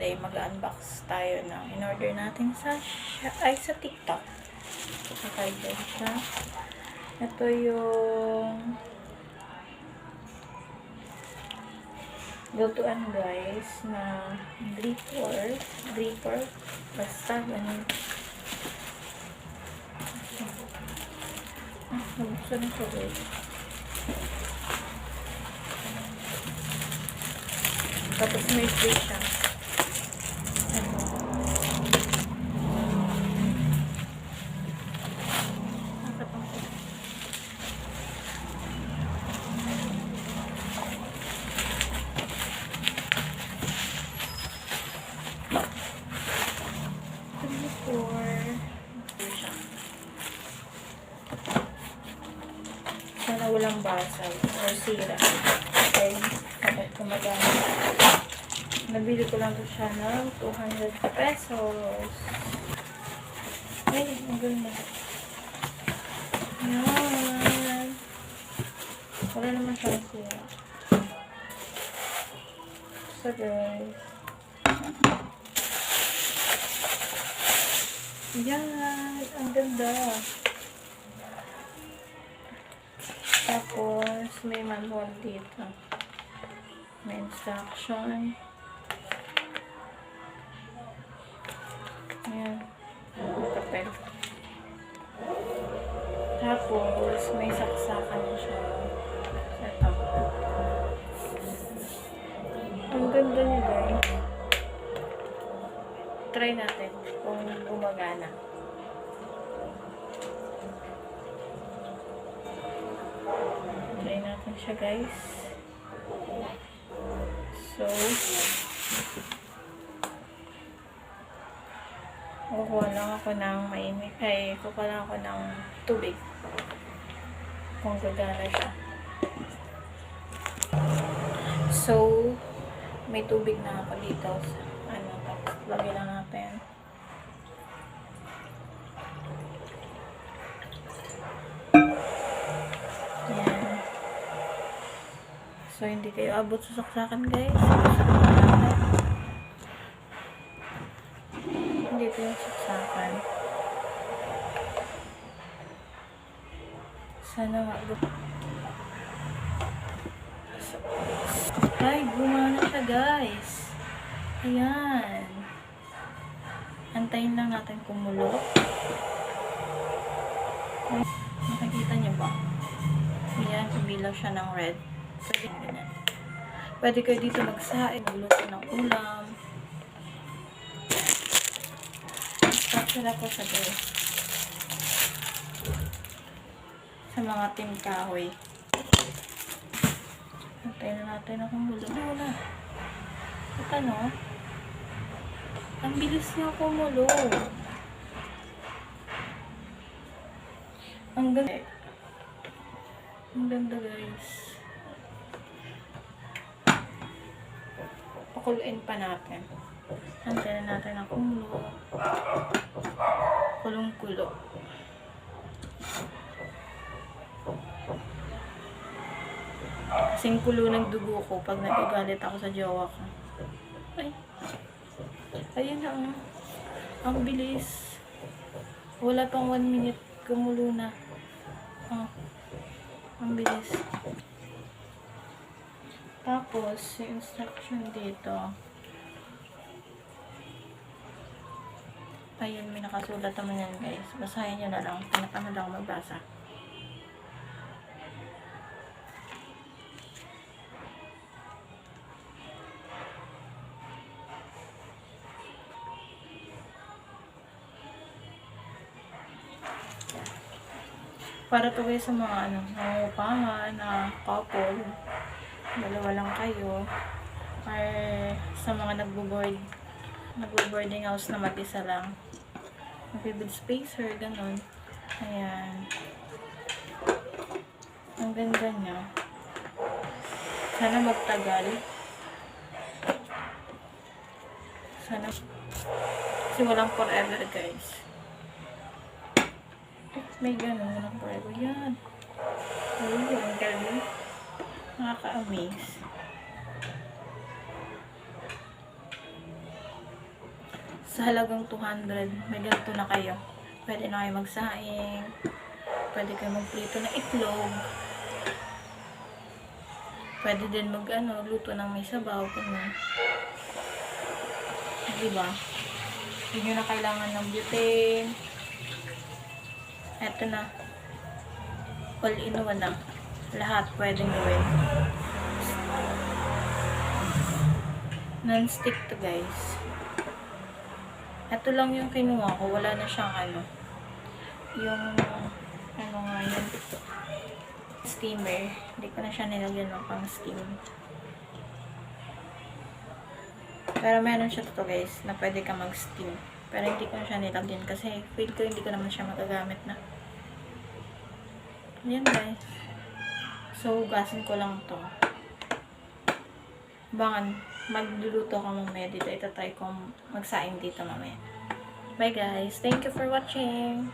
Today, mag-unbox tayo ng in-order natin sa TikTok. Kakaiba siya. Ito yung lutuan guys na gripper. Basta ganun. Nabuksan ito guys. Tapos may free siya. Sana walang basag or sira. Okay, kapag kumagamit. Nabili ko lang siya ng 200 pesos. Ay, ang ganda. Yan. Wala naman siyang sira. So guys. Yan. Ang ganda. Tapos, may manual dito. May instruction. Ayan. Papel. Tapos, may saksakan siya. Ito. Ang ganda niya guys. Try natin kung gumagana. Try natin siya guys. So, kukuha lang ako ng mainit. Kukuha lang ako ng tubig. Kung gagana siya. So, may tubig na ako dito. Tapos lagyan lang natin. Yan. So, hindi kayo abot sa saksakan guys. Hindi ko yung saksakan. Sana nga. Ay, gumana siya guys. Ayan. Antayin lang natin kumulo. Nakikita niyo ba? Ayan, kumilaw siya ng red. Pwede ganyan. Pwede kayo dito magsain, magluto ng ulam. Special ako sa guys. Sa mga team kahoy. Antayin na natin na kumulo. Wala. Ito no? Ang bilis niya kumulo. Ang ganda. Ang ganda guys. Pakuluin pa natin. Antayin natin ang kumulo. Kulong-kulo. Kasing kulo ng dugo ko pag nagagalit ako sa jowa ko. Ay. Ayan na oh. Ang bilis. Wala pang 1 minute kumulo na. Oh. Ang bilis. Tapos, yung instruction dito. Ayun, may nakasulat naman yan guys. Basahin nyo na lang. Tinatamad ako magbasa. Para to guys sa mga nangungupahan na couple, dalawa lang kayo, or sa mga nagbo-boarding house na mag-isa lang, mag-bed spacer, ganun. Ayan. Ang ganda niya. Sana magtagal. Sana. Kasi walang forever guys. May gano'n, walang forever. Yan. Ayun, ang galing. Nakaka-amaze. sa halagang 200, may ganito na kayo. Pwede na kayo magsaing, pwede kayo magprito ng itlog, pwede din luto ng may sabaw, ganun. Diba? Hindi nyo na kailangan ng butane. Eto na. All in one na. Lahat pwedeng gawin. Non-stick to, guys. Ito lang yung kinuha ko. Wala na siyang yung nga yun, steamer. Hindi ko na siya nilagyan ng pang steam. Pero meron siya to, guys, na pwede ka mag-steam. Pero hindi ko na siya nilagyan kasi feel ko hindi ko naman siya magagamit na. Yan, guys. So, hugasin ko lang to. Abangan, magluluto ko mamaya dito. Itatry ko magsaing dito mamaya. Bye, guys. Thank you for watching.